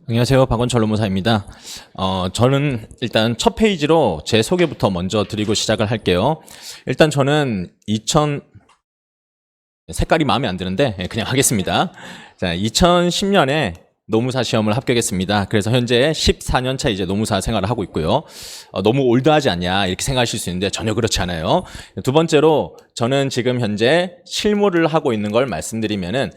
안녕하세요. 박원철 노무사입니다. 저는 일단 첫 페이지로 제 소개부터 먼저 드리고 시작을 할게요. 일단 저는 색깔이 마음에 안 드는데 그냥 하겠습니다. 자, 2010년에 노무사 시험을 합격했습니다. 그래서 현재 14년 차 이제 노무사 생활을 하고 있고요. 너무 올드하지 않냐 이렇게 생각하실 수 있는데 전혀 그렇지 않아요. 두 번째로 저는 지금 현재 실무를 하고 있는 걸 말씀드리면은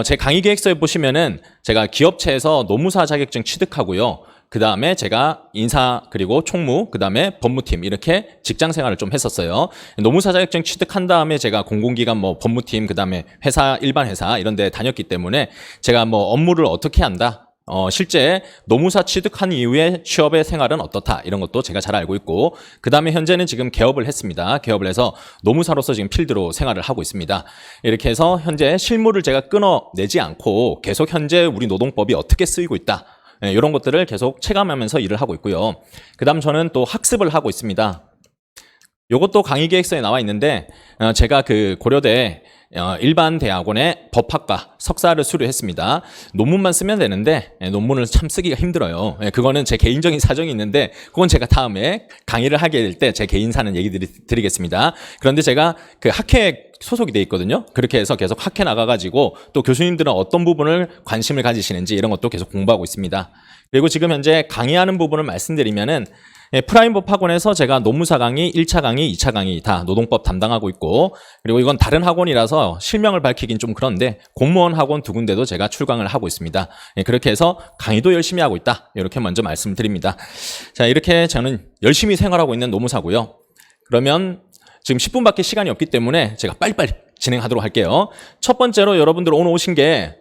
제 강의 계획서에 보시면은 제가 기업체에서 노무사 자격증 취득하고요. 그 다음에 제가 인사 그리고 총무 그 다음에 법무팀 이렇게 직장 생활을 좀 했었어요. 노무사 자격증 취득한 다음에 제가 공공기관 뭐 법무팀 그 다음에 회사 일반 회사 이런 데 다녔기 때문에 제가 뭐 업무를 어떻게 한다 실제 노무사 취득한 이후에 취업의 생활은 어떻다 이런 것도 제가 잘 알고 있고 그 다음에 현재는 지금 개업을 했습니다. 개업을 해서 노무사로서 지금 필드로 생활을 하고 있습니다. 이렇게 해서 현재 실무를 제가 끊어내지 않고 계속 현재 우리 노동법이 어떻게 쓰이고 있다 이런 것들을 계속 체감하면서 일을 하고 있고요. 그 다음 저는 또 학습을 하고 있습니다. 요것도 강의 계획서에 나와 있는데 제가 그 고려대 일반 대학원의 법학과 석사를 수료했습니다. 논문만 쓰면 되는데 논문을 참 쓰기가 힘들어요. 그거는 제 개인적인 사정이 있는데 그건 제가 다음에 강의를 하게 될 때 제 개인사는 얘기 드리겠습니다. 그런데 제가 그 학회에 소속이 돼 있거든요. 그렇게 해서 계속 학회 나가가지고 또 교수님들은 어떤 부분을 관심을 가지시는지 이런 것도 계속 공부하고 있습니다. 그리고 지금 현재 강의하는 부분을 말씀드리면은 프라임법 학원에서 제가 노무사 강의, 1차 강의, 2차 강의 다 노동법 담당하고 있고 그리고 이건 다른 학원이라서 실명을 밝히긴 좀 그런데 공무원 학원 두 군데도 제가 출강을 하고 있습니다. 그렇게 해서 강의도 열심히 하고 있다. 이렇게 먼저 말씀을 드립니다. 자, 이렇게 저는 열심히 생활하고 있는 노무사고요. 그러면 지금 10분밖에 시간이 없기 때문에 제가 빨리빨리 진행하도록 할게요. 첫 번째로 여러분들 오늘 오신 게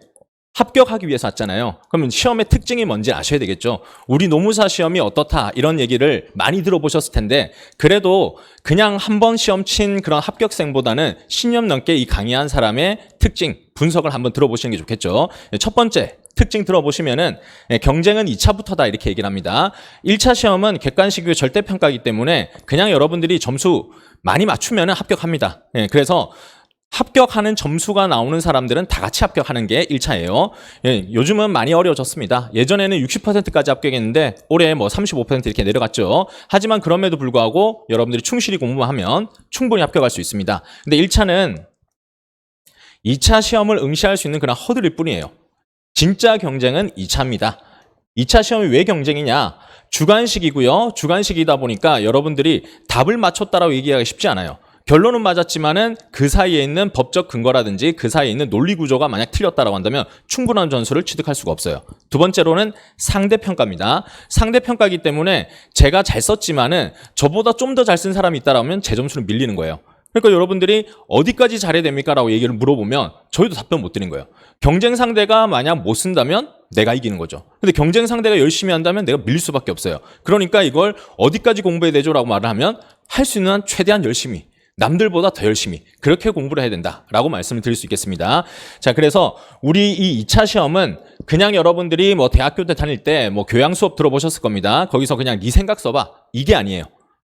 합격하기 위해서 왔잖아요. 그러면 시험의 특징이 뭔지 아셔야 되겠죠. 우리 노무사 시험이 어떻다 이런 얘기를 많이 들어보셨을 텐데 그래도 그냥 한 번 시험 친 그런 합격생보다는 10년 넘게 이 강의한 사람의 특징, 분석을 한번 들어보시는 게 좋겠죠. 첫 번째 특징 들어보시면은 경쟁은 2차부터다 이렇게 얘기를 합니다. 1차 시험은 객관식이고 절대평가이기 때문에 그냥 여러분들이 점수 많이 맞추면 합격합니다. 그래서 합격하는 점수가 나오는 사람들은 다 같이 합격하는 게 1차예요. 요즘은 많이 어려워졌습니다. 예전에는 60%까지 합격했는데 올해 뭐 35% 이렇게 내려갔죠. 하지만 그럼에도 불구하고 여러분들이 충실히 공부만 하면 충분히 합격할 수 있습니다. 근데 1차는 2차 시험을 응시할 수 있는 그런 허들일 뿐이에요. 진짜 경쟁은 2차입니다. 2차 시험이 왜 경쟁이냐? 주관식이고요. 주관식이다 보니까 여러분들이 답을 맞췄다라고 얘기하기 쉽지 않아요. 결론은 맞았지만은 그 사이에 있는 법적 근거라든지 그 사이에 있는 논리 구조가 만약 틀렸다라고 한다면 충분한 점수를 취득할 수가 없어요. 두 번째로는 상대평가입니다. 상대평가이기 때문에 제가 잘 썼지만은 저보다 좀 더 잘 쓴 사람이 있다라면 제 점수는 밀리는 거예요. 그러니까 여러분들이 어디까지 잘해야 됩니까? 라고 얘기를 물어보면 저희도 답변 못 드린 거예요. 경쟁 상대가 만약 못 쓴다면 내가 이기는 거죠. 근데 경쟁 상대가 열심히 한다면 내가 밀릴 수밖에 없어요. 그러니까 이걸 어디까지 공부해야 되죠? 라고 말을 하면 할 수 있는 한 최대한 열심히 남들보다 더 열심히 그렇게 공부를 해야 된다라고 말씀을 드릴 수 있겠습니다. 자, 그래서 우리 이 2차 시험은 그냥 여러분들이 뭐 대학교 때 다닐 때 뭐 교양 수업 들어보셨을 겁니다. 거기서 그냥 네 생각 써봐. 이게 아니에요.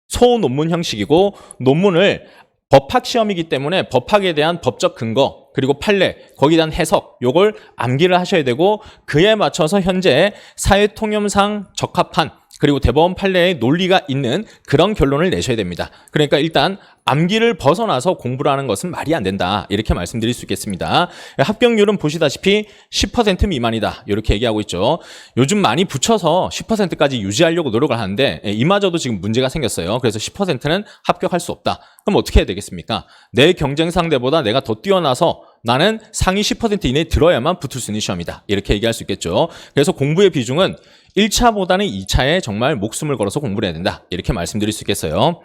소논문 형식이고 논문을 법학 시험이기 때문에 법학에 대한 법적 근거 그리고 판례 거기에 대한 해석 요걸 암기를 하셔야 되고 그에 맞춰서 현재 사회통념상 적합한 그리고 대법원 판례의 논리가 있는 그런 결론을 내셔야 됩니다. 그러니까 일단 암기를 벗어나서 공부를 하는 것은 말이 안 된다. 이렇게 말씀드릴 수 있겠습니다. 합격률은 보시다시피 10% 미만이다. 이렇게 얘기하고 있죠. 요즘 많이 붙여서 10%까지 유지하려고 노력을 하는데 이마저도 지금 문제가 생겼어요. 그래서 10%는 합격할 수 없다. 그럼 어떻게 해야 되겠습니까? 내 경쟁 상대보다 내가 더 뛰어나서 나는 상위 10% 이내에 들어야만 붙을 수 있는 시험이다. 이렇게 얘기할 수 있겠죠. 그래서 공부의 비중은 1차보다는 2차에 정말 목숨을 걸어서 공부를 해야 된다. 이렇게 말씀드릴 수 있겠어요.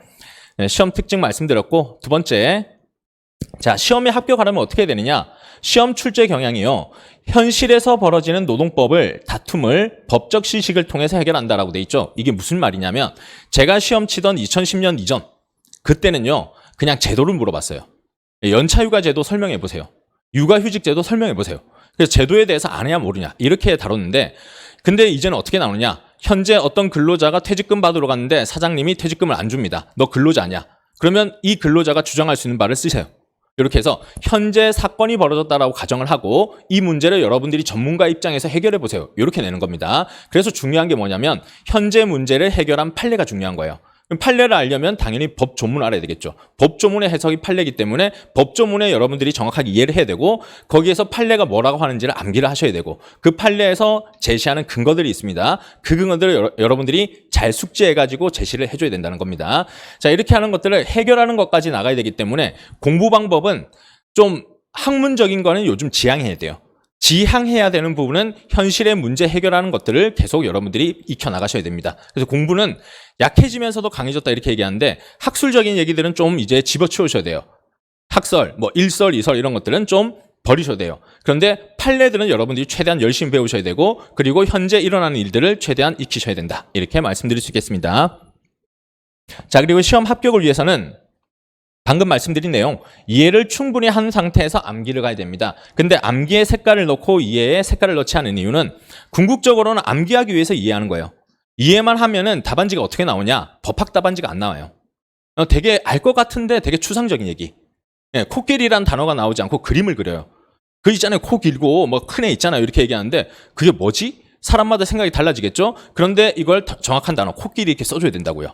시험 특징 말씀드렸고 두 번째, 자 시험에 합격하려면 어떻게 해야 되느냐? 시험 출제 경향이요. 현실에서 벌어지는 노동법을 다툼을 법적 시식을 통해서 해결한다라고 돼 있죠. 이게 무슨 말이냐면 제가 시험 치던 2010년 이전 그때는요 그냥 제도를 물어봤어요. 연차휴가 제도 설명해 보세요. 육아휴직 제도 설명해 보세요. 그래서 제도에 대해서 아느냐 모르냐 이렇게 다뤘는데 근데 이제는 어떻게 나오느냐? 현재 어떤 근로자가 퇴직금 받으러 갔는데 사장님이 퇴직금을 안 줍니다. 너 근로자 아니야. 그러면 이 근로자가 주장할 수 있는 말을 쓰세요. 이렇게 해서 현재 사건이 벌어졌다라고 가정을 하고 이 문제를 여러분들이 전문가 입장에서 해결해 보세요. 이렇게 내는 겁니다. 그래서 중요한 게 뭐냐면 현재 문제를 해결한 판례가 중요한 거예요. 그럼 판례를 알려면 당연히 법 조문을 알아야 되겠죠. 법 조문의 해석이 판례이기 때문에 법 조문에 여러분들이 정확하게 이해를 해야 되고 거기에서 판례가 뭐라고 하는지를 암기를 하셔야 되고 그 판례에서 제시하는 근거들이 있습니다. 그 근거들을 여러분들이 잘 숙지해가지고 제시를 해줘야 된다는 겁니다. 자, 이렇게 하는 것들을 해결하는 것까지 나가야 되기 때문에 공부 방법은 좀 학문적인 거는 요즘 지향해야 돼요. 지향해야 되는 부분은 현실의 문제 해결하는 것들을 계속 여러분들이 익혀나가셔야 됩니다. 그래서 공부는 약해지면서도 강해졌다 이렇게 얘기하는데 학술적인 얘기들은 좀 이제 집어치우셔야 돼요. 학설, 뭐 일설, 이설 이런 것들은 좀 버리셔야 돼요. 그런데 판례들은 여러분들이 최대한 열심히 배우셔야 되고 그리고 현재 일어나는 일들을 최대한 익히셔야 된다. 이렇게 말씀드릴 수 있겠습니다. 자, 그리고 시험 합격을 위해서는 방금 말씀드린 내용 이해를 충분히 한 상태에서 암기를 가야 됩니다. 근데 암기에 색깔을 넣고 이해에 색깔을 넣지 않은 이유는 궁극적으로는 암기하기 위해서 이해하는 거예요. 이해만 하면은 답안지가 어떻게 나오냐? 법학 답안지가 안 나와요. 되게 알 것 같은데 되게 추상적인 얘기. 예, 코끼리란 단어가 나오지 않고 그림을 그려요. 그 있잖아요. 코 길고 뭐 큰 애 있잖아요. 이렇게 얘기하는데 그게 뭐지? 사람마다 생각이 달라지겠죠? 그런데 이걸 정확한 단어 코끼리 이렇게 써줘야 된다고요.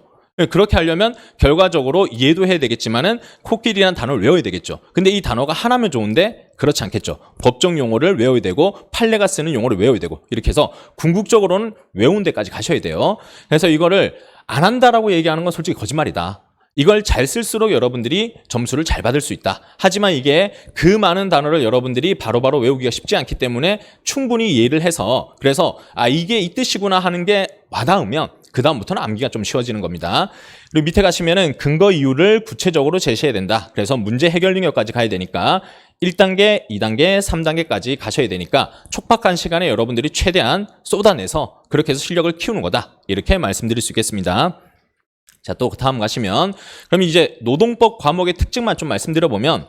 그렇게 하려면 결과적으로 이해도 해야 되겠지만은 코끼리라는 단어를 외워야 되겠죠. 근데 이 단어가 하나면 좋은데 그렇지 않겠죠. 법적 용어를 외워야 되고 판례가 쓰는 용어를 외워야 되고 이렇게 해서 궁극적으로는 외운 데까지 가셔야 돼요. 그래서 이거를 안 한다라고 얘기하는 건 솔직히 거짓말이다. 이걸 잘 쓸수록 여러분들이 점수를 잘 받을 수 있다. 하지만 이게 그 많은 단어를 여러분들이 바로바로 외우기가 쉽지 않기 때문에 충분히 이해를 해서 그래서 이게 이 뜻이구나 하는 게 와닿으면 그 다음부터는 암기가 좀 쉬워지는 겁니다. 그리고 밑에 가시면은 근거 이유를 구체적으로 제시해야 된다. 그래서 문제 해결 능력까지 가야 되니까 1단계, 2단계, 3단계까지 가셔야 되니까 촉박한 시간에 여러분들이 최대한 쏟아내서 그렇게 해서 실력을 키우는 거다. 이렇게 말씀드릴 수 있겠습니다. 자, 또 다음 가시면 그럼 이제 노동법 과목의 특징만 좀 말씀드려보면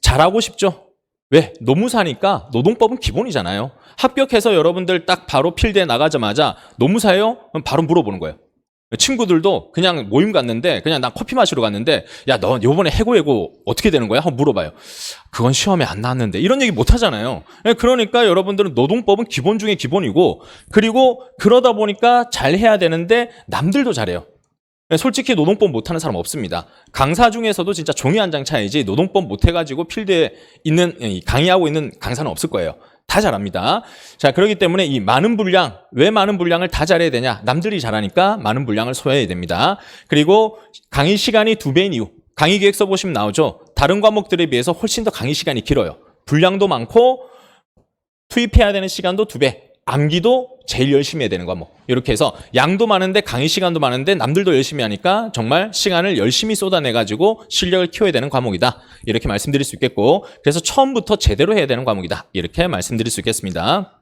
잘하고 싶죠? 왜? 노무사니까 노동법은 기본이잖아요. 합격해서 여러분들 딱 바로 필드에 나가자마자 노무사예요? 그럼 바로 물어보는 거예요. 친구들도 그냥 모임 갔는데 그냥 나 커피 마시러 갔는데 야, 너 요번에 해고 어떻게 되는 거야? 한번 물어봐요. 그건 시험에 안 나왔는데 이런 얘기 못 하잖아요. 그러니까 여러분들은 노동법은 기본 중에 기본이고 그리고 그러다 보니까 잘 해야 되는데 남들도 잘해요. 솔직히 노동법 못하는 사람 없습니다. 강사 중에서도 진짜 종이 한 장 차이지 노동법 못해가지고 필드에 있는 강의하고 있는 강사는 없을 거예요. 다 잘합니다. 자, 그렇기 때문에 이 많은 분량, 왜 많은 분량을 다 잘해야 되냐? 남들이 잘하니까 많은 분량을 소화해야 됩니다. 그리고 강의 시간이 2배인 이유. 강의 계획서 보시면 나오죠. 다른 과목들에 비해서 훨씬 더 강의 시간이 길어요. 분량도 많고 투입해야 되는 시간도 2배. 암기도 제일 열심히 해야 되는 과목. 이렇게 해서 양도 많은데 강의 시간도 많은데 남들도 열심히 하니까 정말 시간을 열심히 쏟아내가지고 실력을 키워야 되는 과목이다. 이렇게 말씀드릴 수 있겠고 그래서 처음부터 제대로 해야 되는 과목이다. 이렇게 말씀드릴 수 있겠습니다.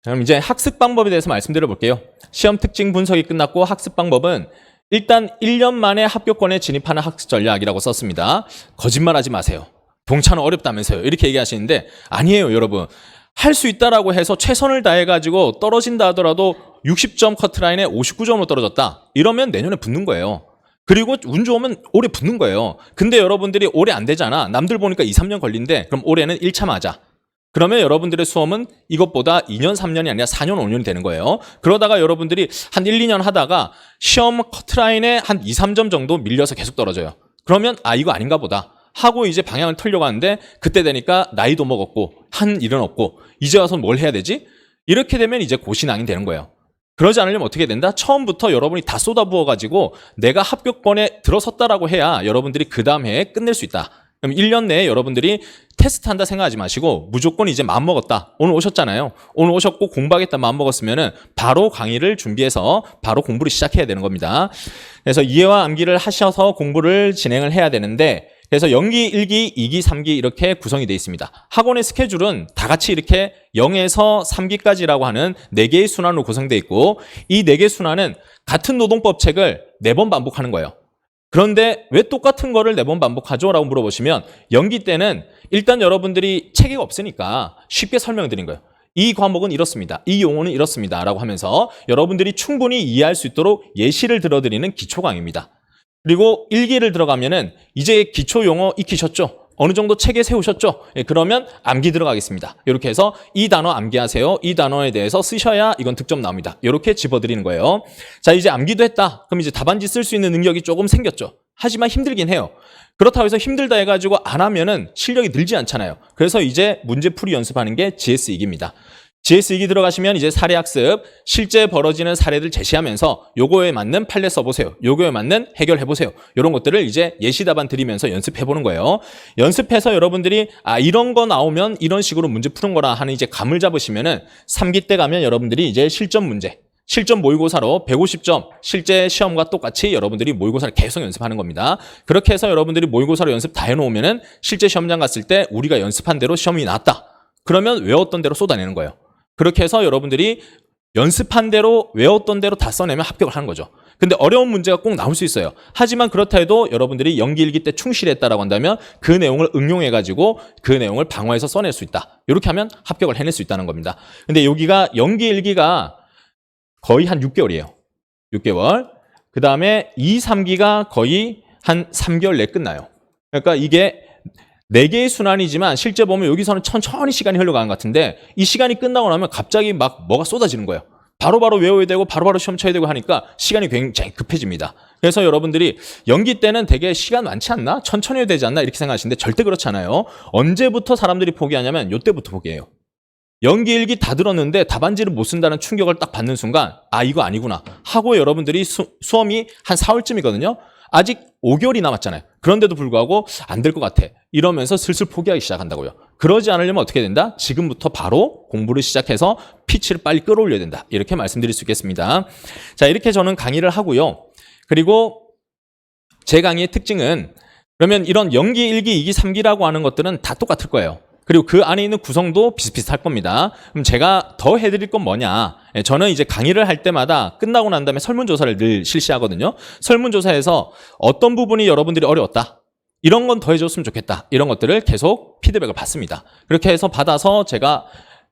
그럼 이제 학습 방법에 대해서 말씀드려 볼게요. 시험 특징 분석이 끝났고 학습 방법은 일단 1년 만에 합격권에 진입하는 학습 전략이라고 썼습니다. 거짓말하지 마세요. 동차는 어렵다면서요. 이렇게 얘기하시는데 아니에요, 여러분. 할 수 있다라고 해서 최선을 다해가지고 떨어진다 하더라도 60점 커트라인에 59점으로 떨어졌다. 이러면 내년에 붙는 거예요. 그리고 운 좋으면 올해 붙는 거예요. 근데 여러분들이 올해 안 되잖아. 남들 보니까 2, 3년 걸린대. 그럼 올해는 1차 맞아. 그러면 여러분들의 수험은 이것보다 2년, 3년이 아니라 4년, 5년이 되는 거예요. 그러다가 여러분들이 한 1, 2년 하다가 시험 커트라인에 한 2, 3점 정도 밀려서 계속 떨어져요. 그러면 이거 아닌가 보다. 하고 이제 방향을 틀려고 하는데 그때 되니까 나이도 먹었고 한 일은 없고 이제 와서 뭘 해야 되지? 이렇게 되면 이제 고시낭이 되는 거예요. 그러지 않으려면 어떻게 된다? 처음부터 여러분이 다 쏟아부어가지고 내가 합격권에 들어섰다라고 해야 여러분들이 그 다음 해에 끝낼 수 있다. 그럼 1년 내에 여러분들이 테스트한다 생각하지 마시고 무조건 이제 마음먹었다. 오늘 오셨잖아요. 오늘 오셨고 공부하겠다 마음먹었으면은 바로 강의를 준비해서 바로 공부를 시작해야 되는 겁니다. 그래서 이해와 암기를 하셔서 공부를 진행을 해야 되는데 그래서 연기 1기, 2기, 3기 이렇게 구성이 되어 있습니다. 학원의 스케줄은 다 같이 이렇게 0에서 3기까지라고 하는 4개의 순환으로 구성되어 있고 이 4개 순환은 같은 노동법 책을 4번 반복하는 거예요. 그런데 왜 똑같은 거를 4번 반복하죠? 라고 물어보시면 연기 때는 일단 여러분들이 체계가 없으니까 쉽게 설명드린 거예요. 이 과목은 이렇습니다. 이 용어는 이렇습니다. 라고 하면서 여러분들이 충분히 이해할 수 있도록 예시를 들어드리는 기초 강의입니다. 그리고 일기를 들어가면은 이제 기초 용어 익히셨죠? 어느 정도 체계 세우셨죠? 예, 그러면 암기 들어가겠습니다. 이렇게 해서 이 단어 암기하세요. 이 단어에 대해서 쓰셔야 이건 득점 나옵니다. 이렇게 집어드리는 거예요. 자, 이제 암기도 했다. 그럼 이제 답안지 쓸 수 있는 능력이 조금 생겼죠. 하지만 힘들긴 해요. 그렇다고 해서 힘들다 해가지고 안 하면은 실력이 늘지 않잖아요. 그래서 이제 문제풀이 연습하는 게 GS2기입니다. GS2기 들어가시면 이제 사례학습, 실제 벌어지는 사례들 제시하면서 요거에 맞는 판례 써보세요. 요거에 맞는 해결해보세요. 이런 것들을 이제 예시 답안 드리면서 연습해보는 거예요. 연습해서 여러분들이 이런 거 나오면 이런 식으로 문제 푸는 거라 하는 이제 감을 잡으시면은 3기 때 가면 여러분들이 이제 실전 문제, 실전 모의고사로 150점 실제 시험과 똑같이 여러분들이 모의고사를 계속 연습하는 겁니다. 그렇게 해서 여러분들이 모의고사로 연습 다 해놓으면은 실제 시험장 갔을 때 우리가 연습한 대로 시험이 나왔다. 그러면 외웠던 대로 쏟아내는 거예요. 그렇게 해서 여러분들이 연습한 대로 외웠던 대로 다 써내면 합격을 하는 거죠. 근데 어려운 문제가 꼭 나올 수 있어요. 하지만 그렇다 해도 여러분들이 연기 일기 때 충실했다라고 한다면 그 내용을 응용해가지고 그 내용을 방어해서 써낼 수 있다. 이렇게 하면 합격을 해낼 수 있다는 겁니다. 근데 여기가 연기 일기가 거의 한 6개월이에요. 6개월. 그 다음에 2, 3기가 거의 한 3개월 내에 끝나요. 그러니까 이게 4개의 순환이지만 실제 보면 여기서는 천천히 시간이 흘러가는 것 같은데 이 시간이 끝나고 나면 갑자기 막 뭐가 쏟아지는 거예요. 바로바로 외워야 되고 바로바로 시험 쳐야 되고 하니까 시간이 굉장히 급해집니다. 그래서 여러분들이 연기 때는 되게 시간 많지 않나? 천천히 해야 되지 않나? 이렇게 생각하시는데 절대 그렇지 않아요. 언제부터 사람들이 포기하냐면 이때부터 포기해요. 연기 일기 다 들었는데 답안지를 못 쓴다는 충격을 딱 받는 순간 이거 아니구나 하고 여러분들이 수험이 한 4월쯤이거든요. 아직 5개월이 남았잖아요. 그런데도 불구하고 안 될 것 같아. 이러면서 슬슬 포기하기 시작한다고요. 그러지 않으려면 어떻게 된다? 지금부터 바로 공부를 시작해서 피치를 빨리 끌어올려야 된다. 이렇게 말씀드릴 수 있겠습니다. 자, 이렇게 저는 강의를 하고요. 그리고 제 강의의 특징은 그러면 이런 연기 1기, 2기, 3기라고 하는 것들은 다 똑같을 거예요. 그리고 그 안에 있는 구성도 비슷비슷할 겁니다. 그럼 제가 더 해드릴 건 뭐냐? 저는 이제 강의를 할 때마다 끝나고 난 다음에 설문조사를 늘 실시하거든요. 설문조사에서 어떤 부분이 여러분들이 어려웠다. 이런 건 더 해줬으면 좋겠다. 이런 것들을 계속 피드백을 받습니다. 그렇게 해서 받아서 제가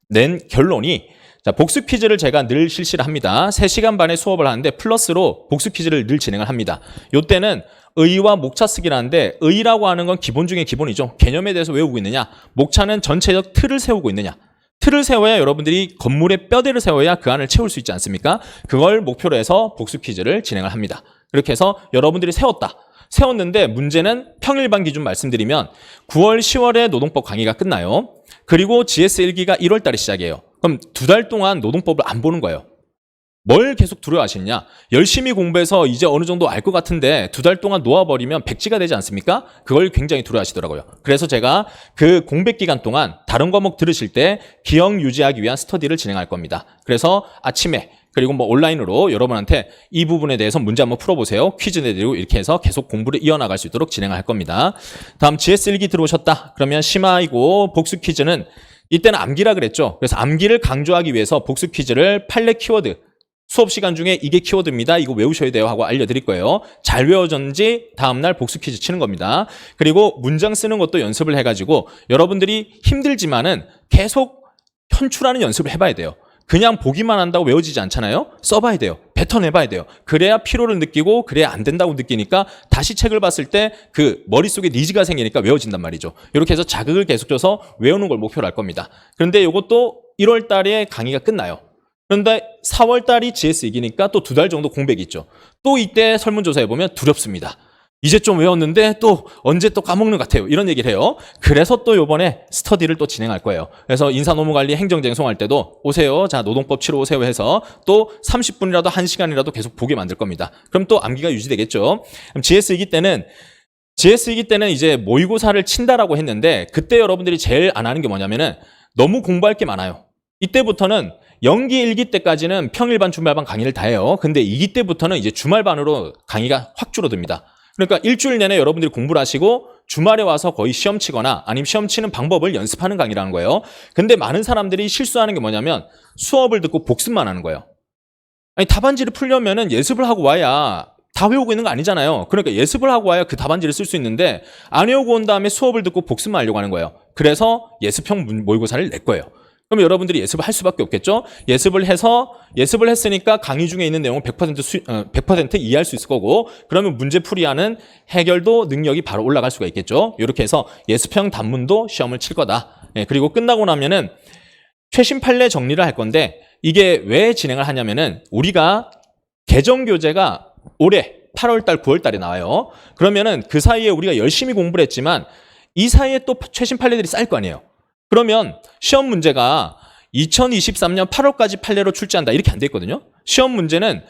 낸 결론이 자, 복수 퀴즈를 제가 늘 실시를 합니다. 3시간 반의 수업을 하는데 플러스로 복수 퀴즈를 늘 진행을 합니다. 이때는 의와 목차 쓰기라는데 의라고 하는 건 기본 중에 기본이죠. 개념에 대해서 외우고 있느냐. 목차는 전체적 틀을 세우고 있느냐. 틀을 세워야 여러분들이 건물의 뼈대를 세워야 그 안을 채울 수 있지 않습니까? 그걸 목표로 해서 복수 퀴즈를 진행을 합니다. 그렇게 해서 여러분들이 세웠는데 문제는 평일반 기준 말씀드리면 9월, 10월에 노동법 강의가 끝나요. 그리고 GS1기가 1월 달에 시작이에요. 그럼 2달 동안 노동법을 안 보는 거예요. 뭘 계속 두려워하시느냐? 열심히 공부해서 이제 어느 정도 알 것 같은데 2달 동안 놓아버리면 백지가 되지 않습니까? 그걸 굉장히 두려워하시더라고요. 그래서 제가 그 공백 기간 동안 다른 과목 들으실 때 기억 유지하기 위한 스터디를 진행할 겁니다. 그래서 아침에 그리고 뭐 온라인으로 여러분한테 이 부분에 대해서 문제 한번 풀어보세요. 퀴즈 내드리고 이렇게 해서 계속 공부를 이어나갈 수 있도록 진행할 겁니다. 다음 GS1기 들어오셨다. 그러면 심화이고 복수 퀴즈는 이때는 암기라 그랬죠. 그래서 암기를 강조하기 위해서 복수 퀴즈를 판례 키워드 수업 시간 중에 이게 키워드입니다. 이거 외우셔야 돼요 하고 알려드릴 거예요. 잘 외워졌는지 다음날 복수 퀴즈 치는 겁니다. 그리고 문장 쓰는 것도 연습을 해가지고 여러분들이 힘들지만은 계속 현출하는 연습을 해봐야 돼요. 그냥 보기만 한다고 외워지지 않잖아요. 써봐야 돼요. 뱉어내봐야 돼요. 그래야 피로를 느끼고 그래야 안 된다고 느끼니까 다시 책을 봤을 때 그 머릿속에 니즈가 생기니까 외워진단 말이죠. 이렇게 해서 자극을 계속 줘서 외우는 걸 목표로 할 겁니다. 그런데 이것도 1월 달에 강의가 끝나요. 그런데 4월 달이 GS2기니까 또 2달 정도 공백이 있죠. 또 이때 설문조사해 보면 두렵습니다. 이제 좀 외웠는데 또 언제 또 까먹는 것 같아요. 이런 얘기를 해요. 그래서 또 이번에 스터디를 또 진행할 거예요. 그래서 인사노무관리 행정쟁송할 때도 오세요. 자, 노동법 치러 오세요 해서 또 30분이라도 1시간이라도 계속 보게 만들 겁니다. 그럼 또 암기가 유지되겠죠. 그럼 GS2기 때는 이제 모의고사를 친다라고 했는데 그때 여러분들이 제일 안 하는 게 뭐냐면은 너무 공부할 게 많아요. 이때부터는 연기 1기 때까지는 평일반, 주말반 강의를 다 해요. 근데 2기 때부터는 이제 주말반으로 강의가 확 줄어듭니다. 그러니까 일주일 내내 여러분들이 공부를 하시고 주말에 와서 거의 시험 치거나 아니면 시험 치는 방법을 연습하는 강의라는 거예요. 근데 많은 사람들이 실수하는 게 뭐냐면 수업을 듣고 복습만 하는 거예요. 아니, 답안지를 풀려면은 예습을 하고 와야 다 외우고 있는 거 아니잖아요. 그러니까 예습을 하고 와야 그 답안지를 쓸 수 있는데 안 외우고 온 다음에 수업을 듣고 복습만 하려고 하는 거예요. 그래서 예습형 모의고사를 낼 거예요. 그럼 여러분들이 예습을 할 수밖에 없겠죠. 예습을 했으니까 강의 중에 있는 내용을 100% 이해할 수 있을 거고, 그러면 문제 풀이하는 해결도 능력이 바로 올라갈 수가 있겠죠. 이렇게 해서 예습형 단문도 시험을 칠 거다. 그리고 끝나고 나면은 최신 판례 정리를 할 건데, 이게 왜 진행을 하냐면은 우리가 개정 교재가 올해 8월달, 9월달에 나와요. 그러면은 그 사이에 우리가 열심히 공부를 했지만 이 사이에 또 최신 판례들이 쌓일 거 아니에요. 그러면 시험 문제가 2023년 8월까지 판례로 출제한다 이렇게 안 돼 있거든요. 시험 문제는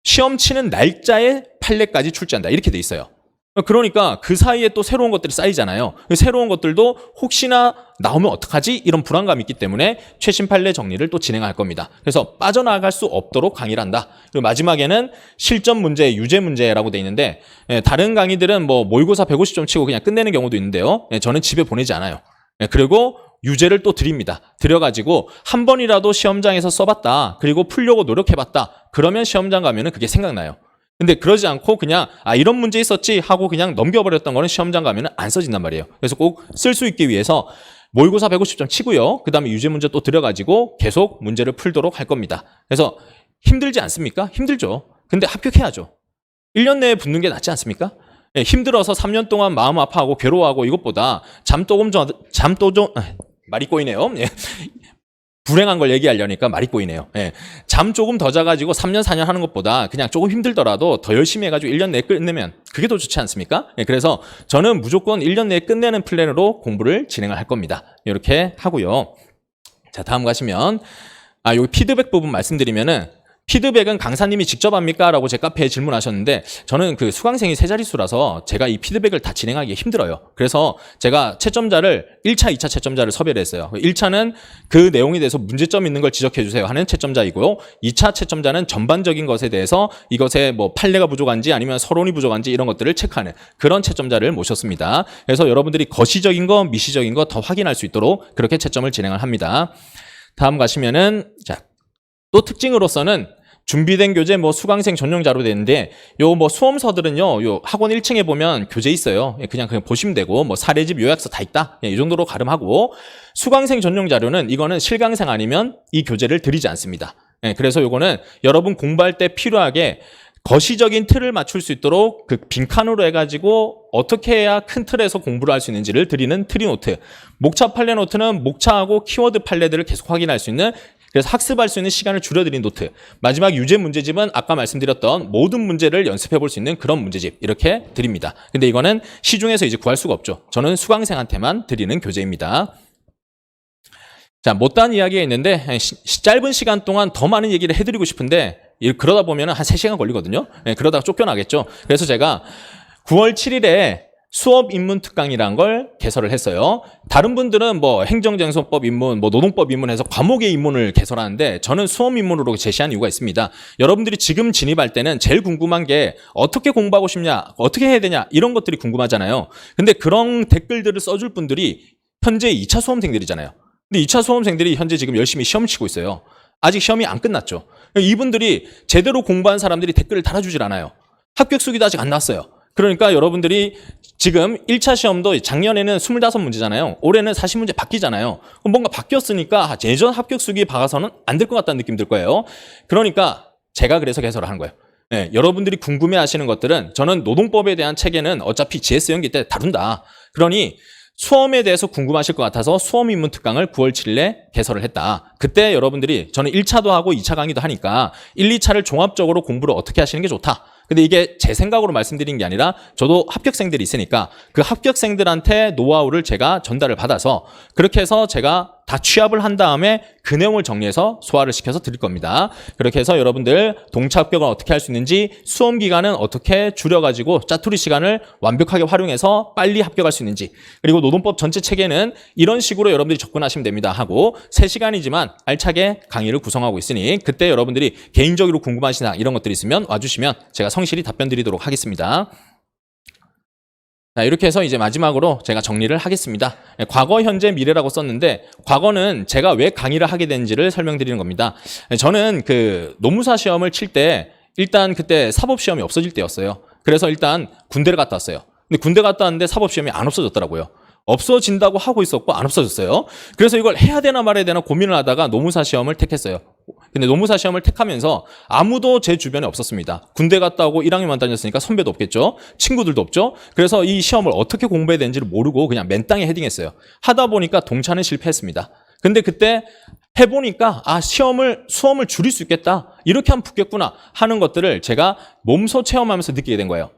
시험 치는 날짜에 판례까지 출제한다 이렇게 돼 있어요. 그러니까 그 사이에 또 새로운 것들이 쌓이잖아요. 새로운 것들도 혹시나 나오면 어떡하지? 이런 불안감이 있기 때문에 최신 판례 정리를 또 진행할 겁니다. 그래서 빠져나갈 수 없도록 강의를 한다. 그리고 마지막에는 실전 문제, 유제 문제라고 돼 있는데, 다른 강의들은 뭐 모의고사 150점 치고 그냥 끝내는 경우도 있는데요. 저는 집에 보내지 않아요. 그리고 유제를 또 드립니다. 드려가지고 한 번이라도 시험장에서 써봤다. 그리고 풀려고 노력해봤다. 그러면 시험장 가면은 그게 생각나요. 근데 그러지 않고 그냥 이런 문제 있었지 하고 그냥 넘겨버렸던 거는 시험장 가면은 안 써진단 말이에요. 그래서 꼭 쓸 수 있기 위해서 모의고사 150점 치고요. 그 다음에 유제 문제 또 들여가지고 계속 문제를 풀도록 할 겁니다. 그래서 힘들지 않습니까? 힘들죠. 근데 합격해야죠. 1년 내에 붙는 게 낫지 않습니까? 힘들어서 3년 동안 마음 아파하고 괴로워하고 이것보다 말이 꼬이네요. 불행한 걸 얘기하려니까 말이 꼬이네요. 잠 조금 더 자가지고 3년, 4년 하는 것보다 그냥 조금 힘들더라도 더 열심히 해가지고 1년 내에 끝내면 그게 더 좋지 않습니까? 그래서 저는 무조건 1년 내에 끝내는 플랜으로 공부를 진행을 할 겁니다. 이렇게 하고요. 자, 다음 가시면, 여기 피드백 부분 말씀드리면은, 피드백은 강사님이 직접 합니까? 라고 제 카페에 질문하셨는데 저는 그 수강생이 세 자릿수라서 제가 이 피드백을 다 진행하기 힘들어요. 그래서 제가 채점자를 1차, 2차 채점자를 섭외를 했어요. 1차는 그 내용에 대해서 문제점 있는 걸 지적해 주세요 하는 채점자이고요. 2차 채점자는 전반적인 것에 대해서 이것에 뭐 판례가 부족한지 아니면 서론이 부족한지 이런 것들을 체크하는 그런 채점자를 모셨습니다. 그래서 여러분들이 거시적인 거, 미시적인 거 더 확인할 수 있도록 그렇게 채점을 진행을 합니다. 다음 가시면은 또 특징으로서는 준비된 교재 뭐 수강생 전용 자료 되는데 요 뭐 수험서들은요 요 학원 1층에 보면 교재 있어요. 그냥 보시면 되고 뭐 사례집 요약서 다 있다. 이 정도로 가름하고 수강생 전용 자료는 이거는 실강생 아니면 이 교재를 드리지 않습니다. 그래서 요거는 여러분 공부할 때 필요하게 거시적인 틀을 맞출 수 있도록 그 빈칸으로 해가지고 어떻게 해야 큰 틀에서 공부를 할 수 있는지를 드리는 트리노트. 목차 판례 노트는 목차하고 키워드 판례들을 계속 확인할 수 있는 그래서 학습할 수 있는 시간을 줄여드린 노트. 마지막 유제 문제집은 아까 말씀드렸던 모든 문제를 연습해 볼 수 있는 그런 문제집 이렇게 드립니다. 근데 이거는 시중에서 이제 구할 수가 없죠. 저는 수강생한테만 드리는 교재입니다. 자, 못다한 이야기가 있는데 짧은 시간 동안 더 많은 얘기를 해드리고 싶은데 그러다 보면 한 3시간 걸리거든요. 그러다가 쫓겨나겠죠. 그래서 제가 9월 7일에 수업 입문 특강이라는 걸 개설을 했어요. 다른 분들은 뭐 행정쟁소법 입문, 뭐 노동법 입문해서 과목의 입문을 개설하는데 저는 수업 입문으로 제시한 이유가 있습니다. 여러분들이 지금 진입할 때는 제일 궁금한 게 어떻게 공부하고 싶냐, 어떻게 해야 되냐 이런 것들이 궁금하잖아요. 근데 그런 댓글들을 써줄 분들이 현재 2차 수험생들이잖아요. 근데 2차 수험생들이 현재 지금 열심히 시험 치고 있어요. 아직 시험이 안 끝났죠. 이분들이 제대로 공부한 사람들이 댓글을 달아주질 않아요. 합격 수기도 아직 안 나왔어요. 그러니까 여러분들이 지금 1차 시험도 작년에는 25문제잖아요. 올해는 40문제 바뀌잖아요. 뭔가 바뀌었으니까 예전 합격 수기 박아서는 안 될 것 같다는 느낌 들 거예요. 그러니까 제가 그래서 개설을 한 거예요. 여러분들이 궁금해 하시는 것들은 저는 노동법에 대한 체계는 어차피 GS 연기 때 다룬다. 그러니 수험에 대해서 궁금하실 것 같아서 수험 입문 특강을 9월 7일에 개설을 했다. 그때 여러분들이 저는 1차도 하고 2차 강의도 하니까 1, 2차를 종합적으로 공부를 어떻게 하시는 게 좋다. 근데 이게 제 생각으로 말씀드린 게 아니라 저도 합격생들이 있으니까 그 합격생들한테 노하우를 제가 전달을 받아서 그렇게 해서 제가 다 취합을 한 다음에 그 내용을 정리해서 소화를 시켜서 드릴 겁니다. 그렇게 해서 여러분들 동차 합격을 어떻게 할 수 있는지 수험 기간은 어떻게 줄여가지고 짜투리 시간을 완벽하게 활용해서 빨리 합격할 수 있는지 그리고 노동법 전체 체계는 이런 식으로 여러분들이 접근하시면 됩니다 하고 3시간이지만 알차게 강의를 구성하고 있으니 그때 여러분들이 개인적으로 궁금하신 사항 이런 것들이 있으면 와주시면 제가 성실히 답변 드리도록 하겠습니다. 자, 이렇게 해서 이제 마지막으로 제가 정리를 하겠습니다. 과거, 현재, 미래라고 썼는데 과거는 제가 왜 강의를 하게 된지를 설명드리는 겁니다. 저는 그 노무사 시험을 칠 때 일단 그때 사법시험이 없어질 때였어요. 그래서 일단 군대를 갔다 왔어요. 근데 군대 갔다 왔는데 사법시험이 안 없어졌더라고요. 없어진다고 하고 있었고 안 없어졌어요. 그래서 이걸 해야 되나 말아야 되나 고민을 하다가 노무사 시험을 택했어요. 근데 노무사 시험을 택하면서 아무도 제 주변에 없었습니다. 군대 갔다 오고 1학년만 다녔으니까 선배도 없겠죠. 친구들도 없죠. 그래서 이 시험을 어떻게 공부해야 되는지를 모르고 그냥 맨땅에 헤딩했어요. 하다 보니까 동차는 실패했습니다. 근데 그때 해보니까 수험을 줄일 수 있겠다. 이렇게 하면 붙겠구나 하는 것들을 제가 몸소 체험하면서 느끼게 된 거예요.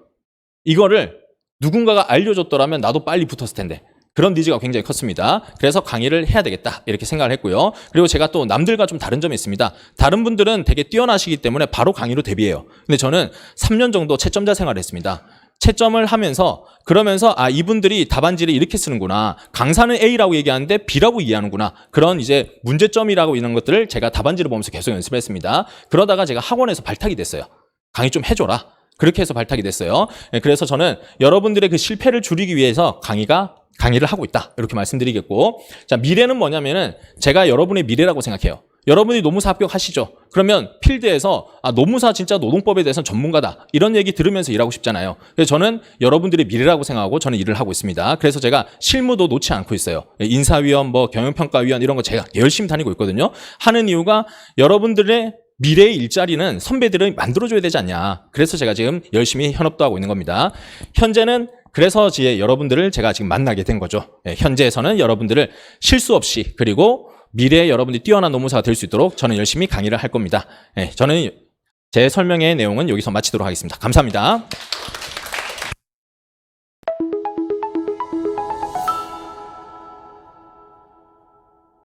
이거를 누군가가 알려줬더라면 나도 빨리 붙었을 텐데. 그런 니즈가 굉장히 컸습니다. 그래서 강의를 해야 되겠다 이렇게 생각을 했고요. 그리고 제가 또 남들과 좀 다른 점이 있습니다. 다른 분들은 되게 뛰어나시기 때문에 바로 강의로 데뷔해요. 근데 저는 3년 정도 채점자 생활을 했습니다. 채점을 하면서 그러면서 이분들이 답안지를 이렇게 쓰는구나. 강사는 A라고 얘기하는데 B라고 이해하는구나. 그런 이제 문제점이라고 이런 것들을 제가 답안지를 보면서 계속 연습을 했습니다. 그러다가 제가 학원에서 발탁이 됐어요. 강의 좀 해줘라. 그렇게 해서 발탁이 됐어요. 그래서 저는 여러분들의 그 실패를 줄이기 위해서 강의를 하고 있다. 이렇게 말씀드리겠고. 자, 미래는 뭐냐면은 제가 여러분의 미래라고 생각해요. 여러분이 노무사 합격하시죠. 그러면 필드에서 노무사 진짜 노동법에 대해서는 전문가다. 이런 얘기 들으면서 일하고 싶잖아요. 그래서 저는 여러분들의 미래라고 생각하고 저는 일을 하고 있습니다. 그래서 제가 실무도 놓지 않고 있어요. 인사위원, 경영평가위원 이런 거 제가 열심히 다니고 있거든요. 하는 이유가 여러분들의 미래의 일자리는 선배들이 만들어줘야 되지 않냐. 그래서 제가 지금 열심히 현업도 하고 있는 겁니다. 현재는 그래서 여러분들을 제가 지금 만나게 된 거죠. 현재에서는 여러분들을 실수 없이 그리고 미래에 여러분들이 뛰어난 노무사가 될 수 있도록 저는 열심히 강의를 할 겁니다. 저는 제 설명의 내용은 여기서 마치도록 하겠습니다. 감사합니다.